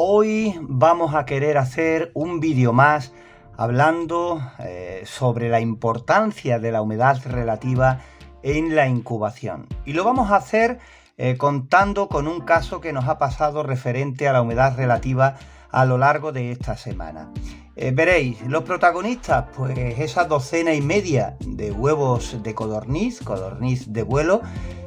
Hoy vamos a querer hacer un vídeo más hablando sobre la importancia de la humedad relativa en la incubación. Y lo vamos a hacer contando con un caso que nos ha pasado referente a la humedad relativa a lo largo de esta semana. Veréis, los protagonistas, pues esa 12,5 de huevos de codorniz de vuelo,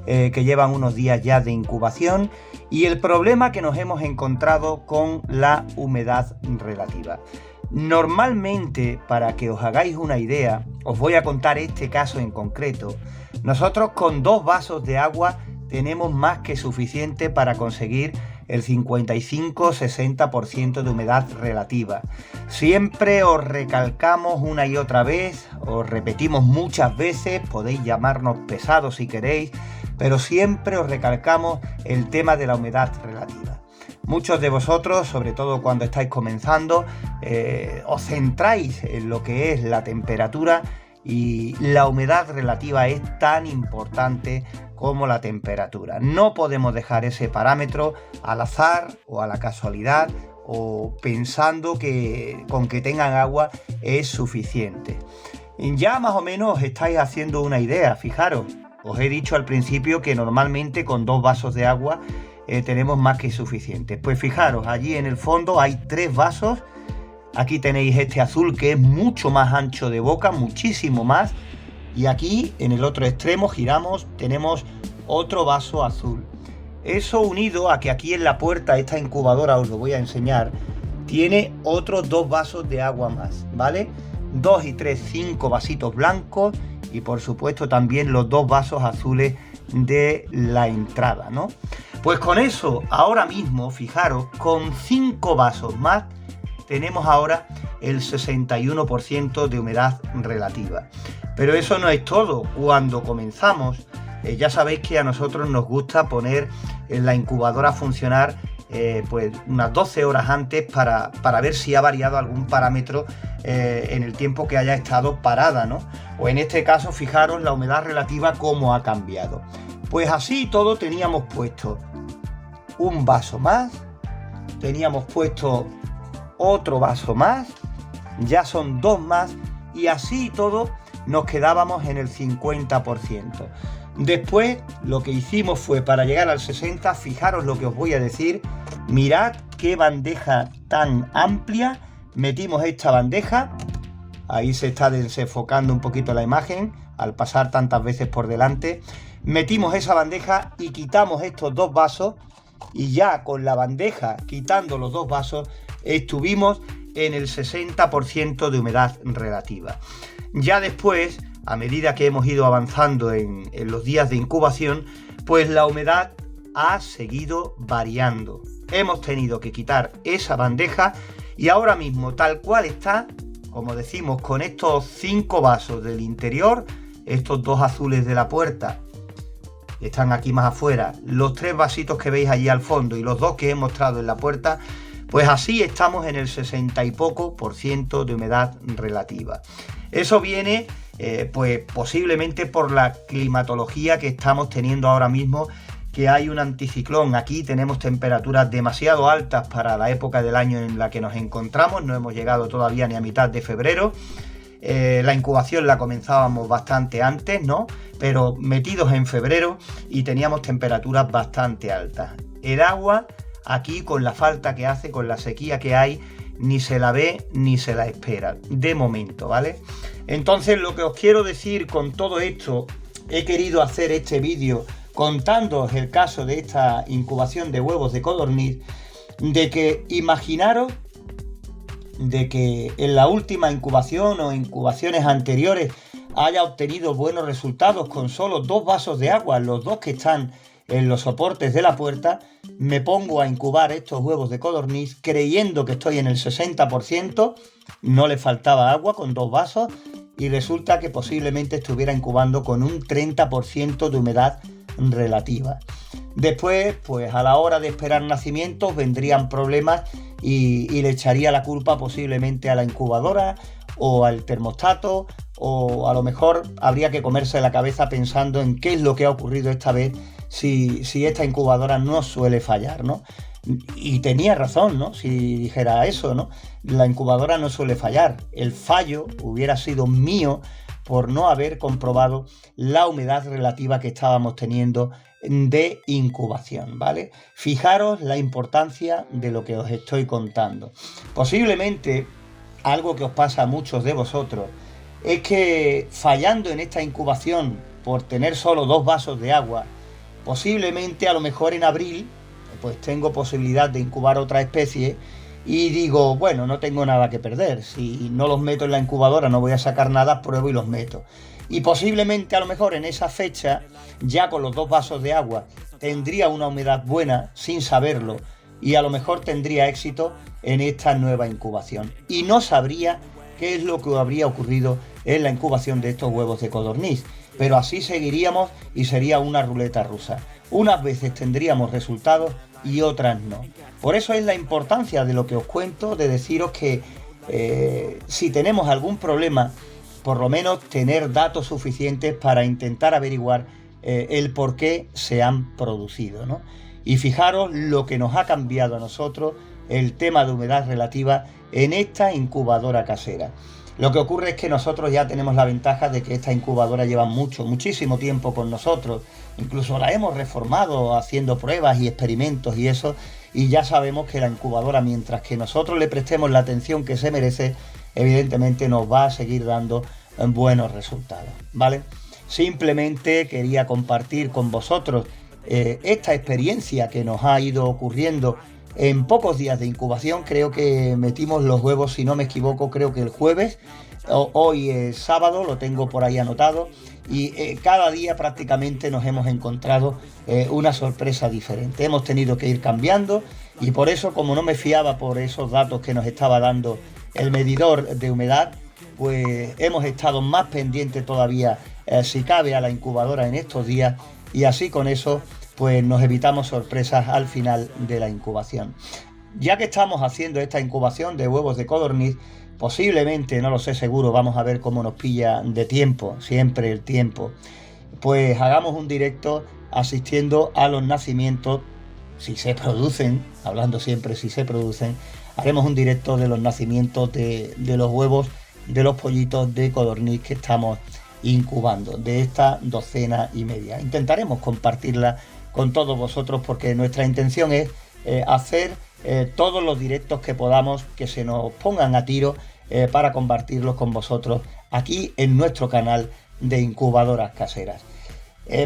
que llevan unos días ya de incubación, y el problema que nos hemos encontrado con la humedad relativa. Normalmente, para que os hagáis una idea, os voy a contar este caso en concreto. Nosotros con 2 vasos de agua tenemos más que suficiente para conseguir el 55-60% de humedad relativa. Siempre os recalcamos una y otra vez, os repetimos muchas veces, podéis llamarnos pesados si queréis, pero siempre os recalcamos el tema de la humedad relativa. Muchos de vosotros, sobre todo cuando estáis comenzando, os centráis en lo que es la temperatura, y la humedad relativa es tan importante como la temperatura. No podemos dejar ese parámetro al azar o a la casualidad o pensando que con que tengan agua es suficiente. Ya más o menos os estáis haciendo una idea. Fijaros, os he dicho al principio que normalmente con 2 vasos de agua tenemos más que suficiente. Pues fijaros, allí en el fondo hay 3 vasos. Aquí tenéis este azul que es mucho más ancho de boca, muchísimo más. Y aquí en el otro extremo giramos, tenemos otro vaso azul. Eso unido a que aquí en la puerta, esta incubadora, os lo voy a enseñar, tiene otros 2 vasos de agua más, ¿vale? 2 y 3, 5 vasitos blancos y por supuesto también los 2 vasos azules de la entrada, ¿no? Pues con eso, ahora mismo, fijaros, con 5 vasos más, tenemos ahora el 61% de humedad relativa. Pero eso no es todo. Cuando comenzamos, ya sabéis que a nosotros nos gusta poner en la incubadora a funcionar pues unas 12 horas antes para ver si ha variado algún parámetro en el tiempo que haya estado parada, ¿no? O en este caso, fijaros la humedad relativa cómo ha cambiado. Pues así todo teníamos puesto un vaso más, teníamos puesto otro vaso más, ya son 2 más y así todo nos quedábamos en el 50%. Después lo que hicimos fue, para llegar al 60%, fijaros lo que os voy a decir, mirad qué bandeja tan amplia, metimos esta bandeja, ahí se está desenfocando un poquito la imagen al pasar tantas veces por delante, metimos esa bandeja y quitamos estos 2 vasos y ya con la bandeja quitando los 2 vasos estuvimos en el 60% de humedad relativa. Ya después, a medida que hemos ido avanzando en los días de incubación, pues la humedad ha seguido variando. Hemos tenido que quitar esa bandeja y ahora mismo, tal cual está, como decimos, con estos 5 vasos del interior, estos 2 azules de la puerta, están aquí más afuera, los 3 vasitos que veis allí al fondo y los 2 que he mostrado en la puerta, pues así estamos en el 60 y poco % de humedad relativa. Eso viene pues posiblemente por la climatología que estamos teniendo ahora mismo, que hay un anticiclón. Aquí tenemos temperaturas demasiado altas para la época del año en la que nos encontramos, no hemos llegado todavía ni a mitad de febrero. La incubación la comenzábamos bastante antes, ¿no? Pero metidos en febrero y teníamos temperaturas bastante altas. El agua aquí, con la falta que hace, con la sequía que hay, ni se la ve ni se la espera, de momento, ¿vale? Entonces, lo que os quiero decir con todo esto, he querido hacer este vídeo contándoos el caso de esta incubación de huevos de codorniz, de que imaginaros de que en la última incubación o incubaciones anteriores haya obtenido buenos resultados con solo 2 vasos de agua, los 2 que están en los soportes de la puerta. Me pongo a incubar estos huevos de codorniz creyendo que estoy en el 60%, no le faltaba agua con 2 vasos y resulta que posiblemente estuviera incubando con un 30% de humedad relativa. Después, pues a la hora de esperar nacimientos vendrían problemas y le echaría la culpa posiblemente a la incubadora o al termostato, o a lo mejor habría que comerse la cabeza pensando en qué es lo que ha ocurrido esta vez si esta incubadora no suele fallar, ¿no? Y tenía razón, ¿no? Si dijera eso, ¿no? La incubadora no suele fallar. El fallo hubiera sido mío por no haber comprobado la humedad relativa que estábamos teniendo de incubación, ¿vale? Fijaros la importancia de lo que os estoy contando. Posiblemente algo que os pasa a muchos de vosotros es que fallando en esta incubación por tener solo 2 vasos de agua, posiblemente a lo mejor en abril pues tengo posibilidad de incubar otra especie y digo, bueno, no tengo nada que perder, si no los meto en la incubadora no voy a sacar nada, pruebo y los meto. Y posiblemente a lo mejor en esa fecha, ya con los 2 vasos de agua, tendría una humedad buena sin saberlo y a lo mejor tendría éxito en esta nueva incubación. Y no sabría qué es lo que habría ocurrido en la incubación de estos huevos de codorniz. Pero así seguiríamos y sería una ruleta rusa. Unas veces tendríamos resultados y otras no. Por eso es la importancia de lo que os cuento, de deciros que si tenemos algún problema, por lo menos tener datos suficientes para intentar averiguar el por qué se han producido, ¿no? Y fijaros lo que nos ha cambiado a nosotros el tema de humedad relativa en esta incubadora casera. Lo que ocurre es que nosotros ya tenemos la ventaja de que esta incubadora lleva muchísimo tiempo con nosotros. Incluso la hemos reformado haciendo pruebas y experimentos y eso. Y ya sabemos que la incubadora, mientras que nosotros le prestemos la atención que se merece, evidentemente nos va a seguir dando buenos resultados, ¿vale? Simplemente quería compartir con vosotros esta experiencia que nos ha ido ocurriendo en pocos días de incubación. Creo que metimos los huevos, si no me equivoco, creo que el jueves. Hoy es sábado, lo tengo por ahí anotado. Y cada día prácticamente nos hemos encontrado una sorpresa diferente. Hemos tenido que ir cambiando y por eso, como no me fiaba por esos datos que nos estaba dando el medidor de humedad, pues hemos estado más pendientes todavía, si cabe, a la incubadora en estos días y así con eso pues nos evitamos sorpresas al final de la incubación. Ya que estamos haciendo esta incubación de huevos de codorniz, posiblemente, no lo sé seguro, vamos a ver cómo nos pilla de tiempo, siempre el tiempo, pues hagamos un directo asistiendo a los nacimientos, si se producen, hablando siempre si se producen, haremos un directo de los nacimientos de los huevos de los pollitos de codorniz que estamos incubando, de esta 12,5. Intentaremos compartirla con todos vosotros porque nuestra intención es hacer todos los directos que podamos, que se nos pongan a tiro para compartirlos con vosotros aquí en nuestro canal de incubadoras caseras.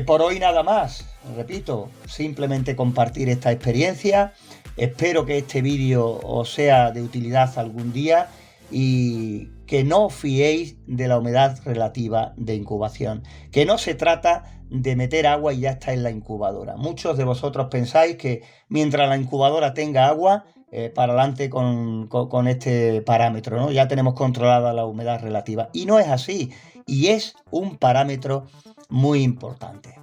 Por hoy nada más, repito, simplemente compartir esta experiencia. Espero que este vídeo os sea de utilidad algún día y que no os fiéis de la humedad relativa de incubación, que no se trata de meter agua y ya está en la incubadora. Muchos de vosotros pensáis que mientras la incubadora tenga agua, para adelante con este parámetro, ¿no? Ya tenemos controlada la humedad relativa y no es así y es un parámetro muy importante.